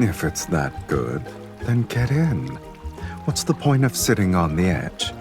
If it's that good, then get in. What's the point of sitting on the edge?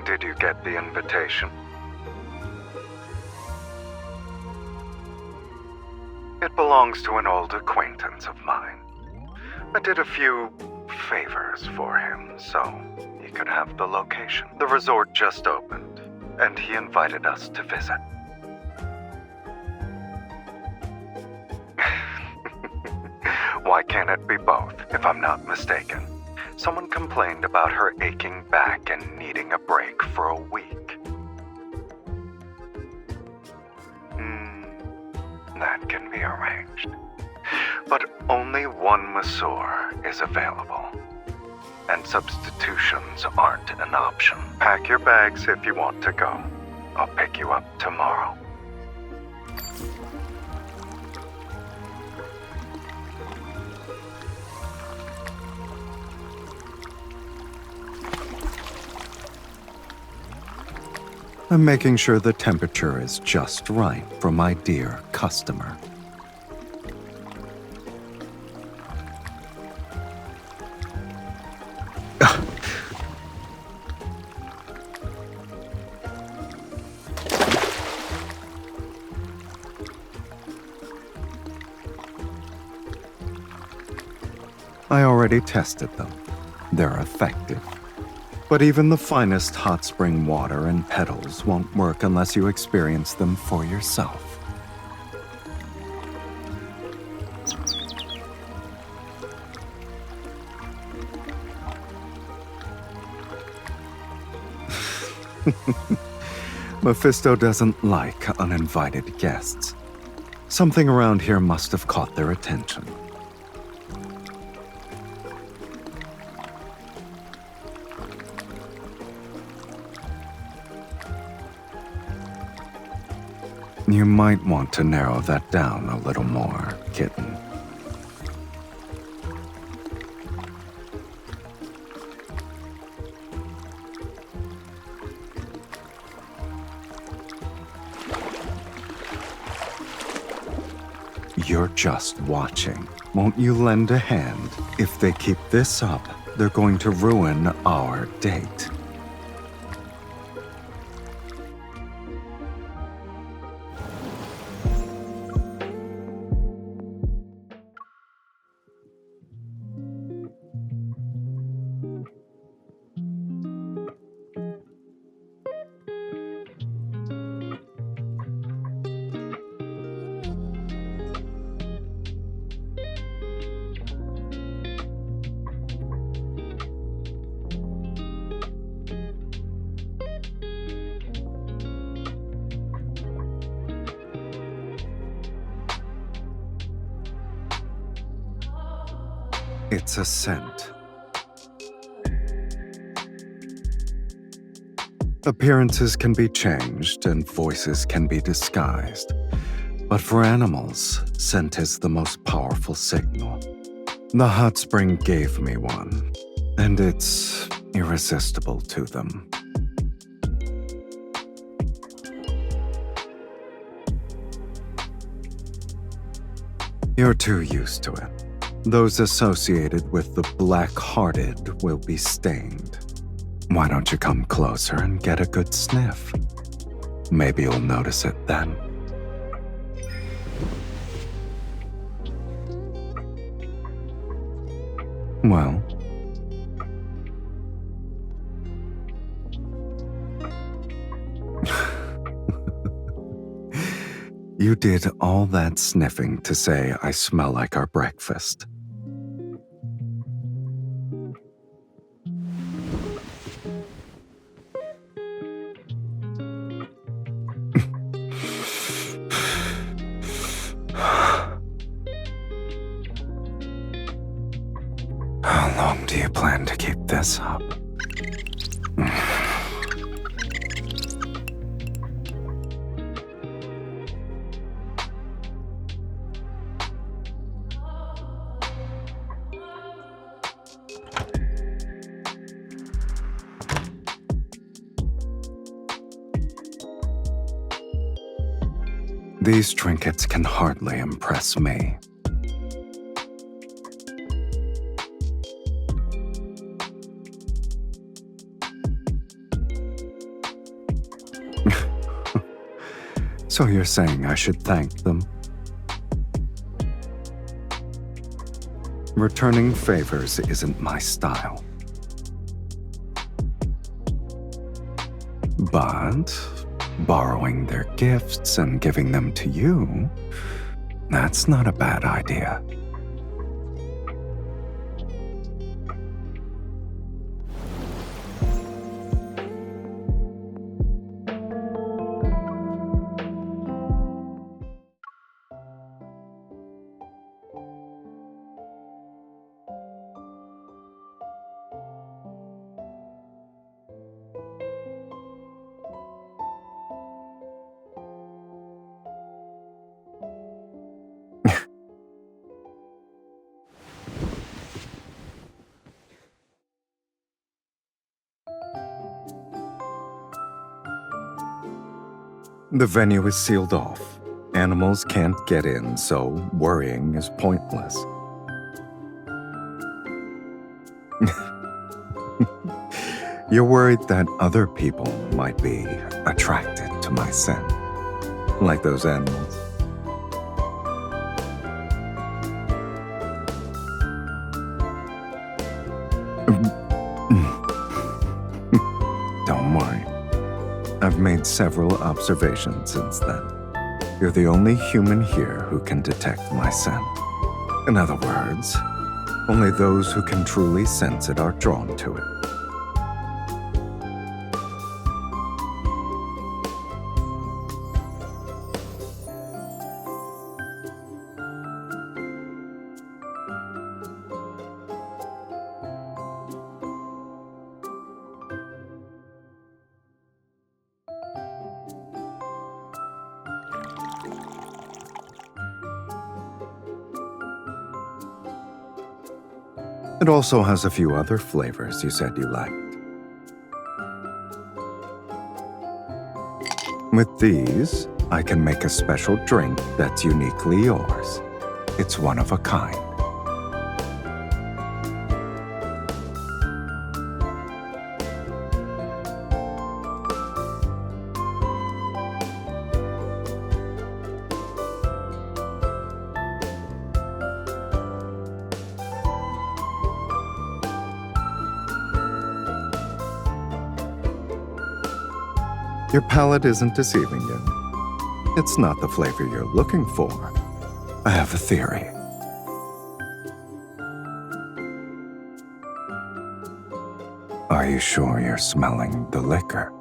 Did you get the invitation? It belongs to an old acquaintance of mine. I did a few favors for him, so he could have the location. The resort just opened, and he invited us to visit. Why can't it be both, if I'm not mistaken? Someone complained about her aching back and needing a break for a week. That can be arranged. But only one masseur is available. And substitutions aren't an option. Pack your bags if you want to go. I'll pick you up tomorrow. I'm making sure the temperature is just right for my dear customer. I already tested them. They're effective. But even the finest hot spring water and petals won't work unless you experience them for yourself. Mephisto doesn't like uninvited guests. Something around here must have caught their attention. You might want to narrow that down a little more, kitten. You're just watching. Won't you lend a hand? If they keep this up, they're going to ruin our date. It's a scent. Appearances can be changed and voices can be disguised. But for animals, scent is the most powerful signal. The hot spring gave me one, and it's irresistible to them. You're too used to it. Those associated with the black-hearted will be stained. Why don't you come closer and get a good sniff? Maybe you'll notice it then. Well, you did all that sniffing to say I smell like our breakfast. How long do you plan to keep this up? These trinkets can hardly impress me. So you're saying I should thank them? Returning favors isn't my style. But borrowing their gifts and giving them to you, that's not a bad idea. The venue is sealed off. Animals can't get in, so worrying is pointless. You're worried that other people might be attracted to my scent, like those animals. Don't worry. I've made several observations since then. You're the only human here who can detect my scent. In other words, only those who can truly sense it are drawn to it. It also has a few other flavors you said you liked. With these, I can make a special drink that's uniquely yours. It's one of a kind. Your palate isn't deceiving you. It's not the flavor you're looking for. I have a theory. Are you sure you're smelling the liquor?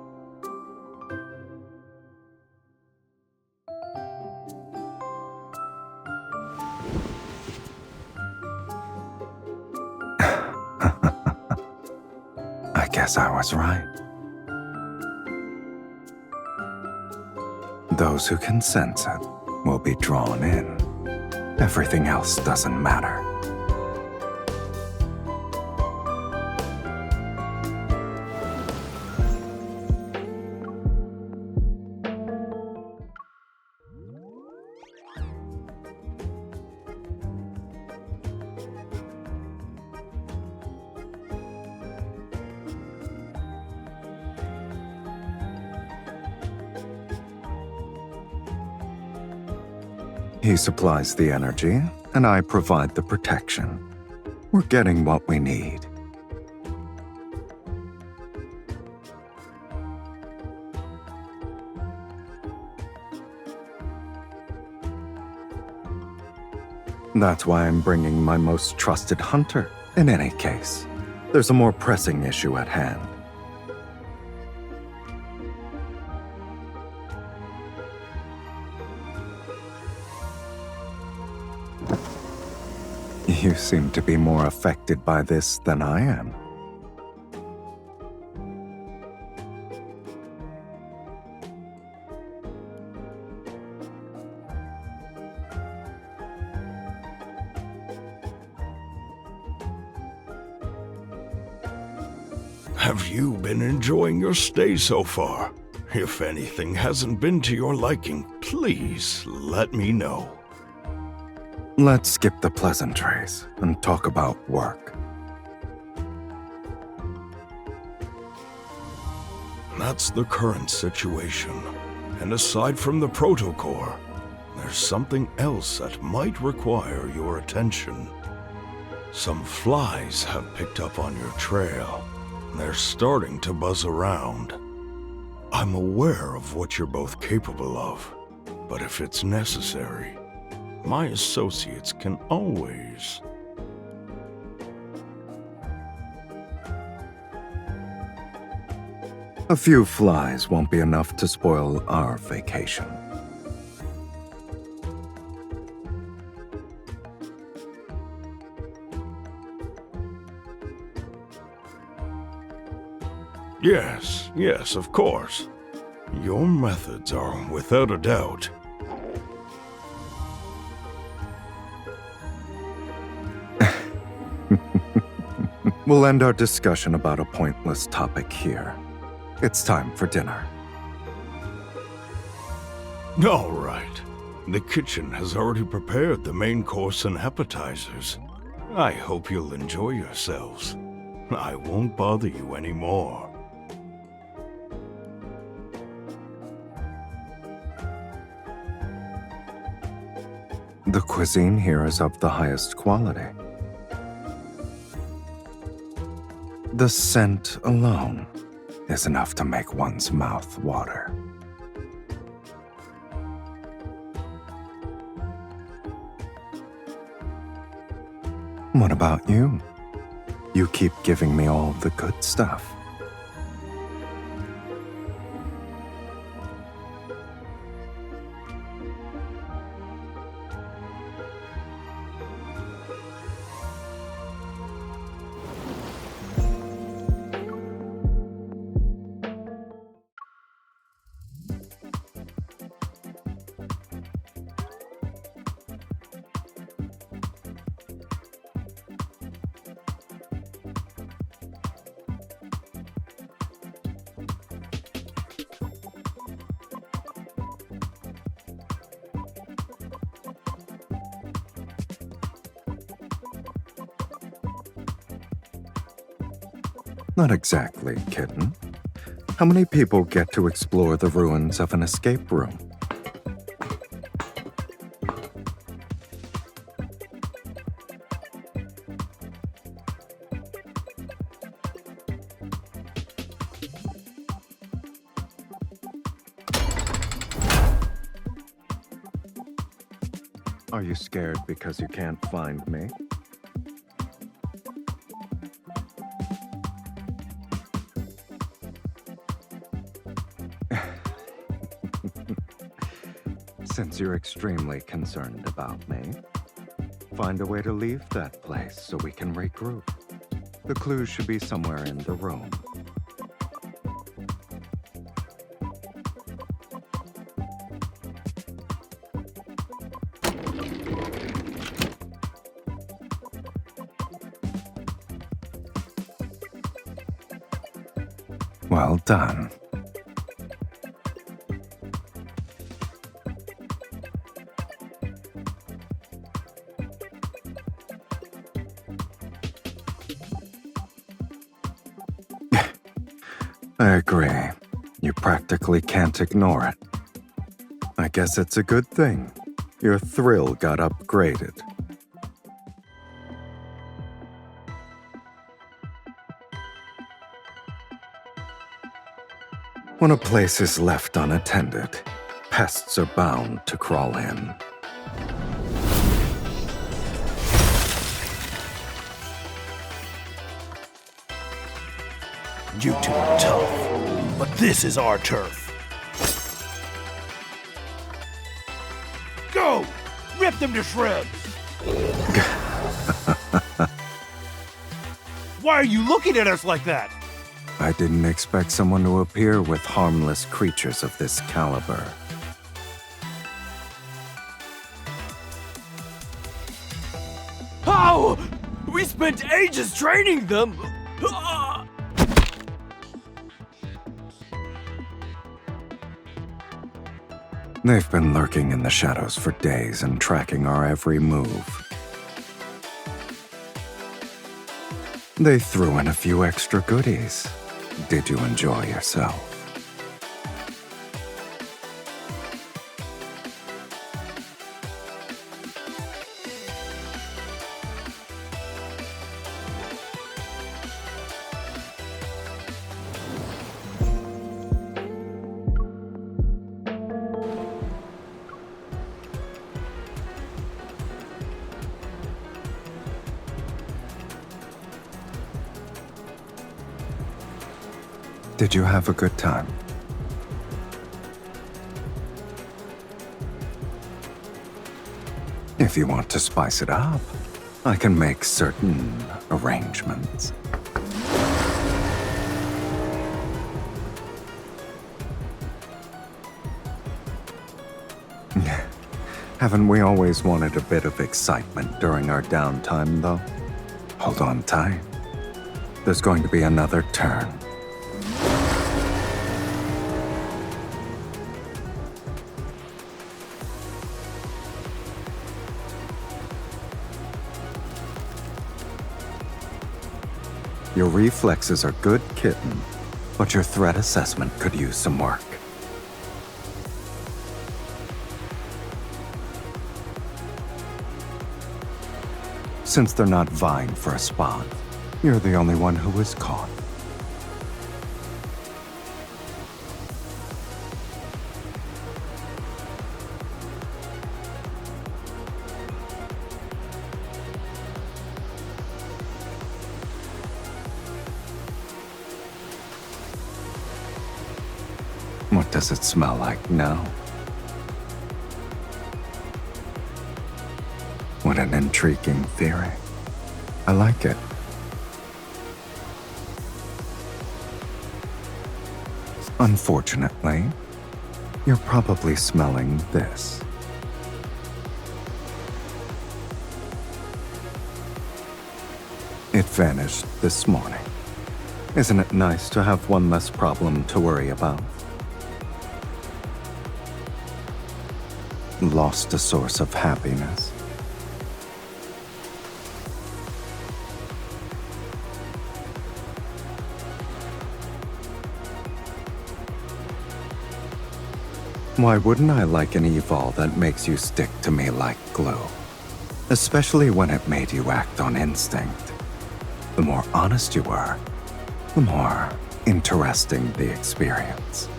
I guess I was right. Those who can sense it will be drawn in. Everything else doesn't matter. He supplies the energy, and I provide the protection. We're getting what we need. That's why I'm bringing my most trusted hunter. In any case, there's a more pressing issue at hand. You seem to be more affected by this than I am. Have you been enjoying your stay so far? If anything hasn't been to your liking, please let me know. Let's skip the pleasantries and talk about work. That's the current situation. And aside from the protocore, there's something else that might require your attention. Some flies have picked up on your trail. They're starting to buzz around. I'm aware of what you're both capable of, but if it's necessary, my associates can always... A few flies won't be enough to spoil our vacation. Yes, of course. Your methods are without a doubt. We'll end our discussion about a pointless topic here. It's time for dinner. All right. The kitchen has already prepared the main course and appetizers. I hope you'll enjoy yourselves. I won't bother you anymore. The cuisine here is of the highest quality. The scent alone is enough to make one's mouth water. What about you? You keep giving me all the good stuff. Not exactly, kitten. How many people get to explore the ruins of an escape room? Are you scared because you can't find me? Since you're extremely concerned about me, find a way to leave that place so we can regroup. The clues should be somewhere in the room. Well done. I agree. You practically can't ignore it. I guess it's a good thing. Your thrill got upgraded. When a place is left unattended, pests are bound to crawl in. You two are tough, but this is our turf. Go! Rip them to shreds! Why are you looking at us like that? I didn't expect someone to appear with harmless creatures of this caliber. How? We spent ages training them! They've been lurking in the shadows for days and tracking our every move. They threw in a few extra goodies. Did you enjoy yourself? Did you have a good time? If you want to spice it up, I can make certain arrangements. Haven't we always wanted a bit of excitement during our downtime, though? Hold on tight. There's going to be another turn. Your reflexes are good, kitten, but your threat assessment could use some work. Since they're not vying for a spot, you're the only one who was caught. What does it smell like now? What an intriguing theory. I like it. Unfortunately, you're probably smelling this. It vanished this morning. Isn't it nice to have one less problem to worry about? Lost a source of happiness. Why wouldn't I like an evil that makes you stick to me like glue? Especially when it made you act on instinct. The more honest you were, the more interesting the experience.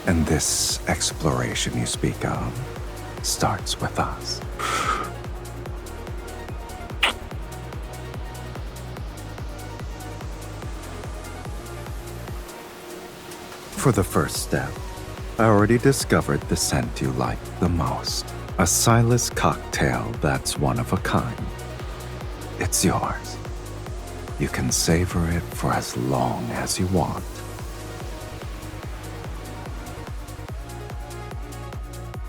And this exploration you speak of starts with us. For the first step, I already discovered the scent you like the most. A Sylus cocktail that's one of a kind. It's yours. You can savor it for as long as you want.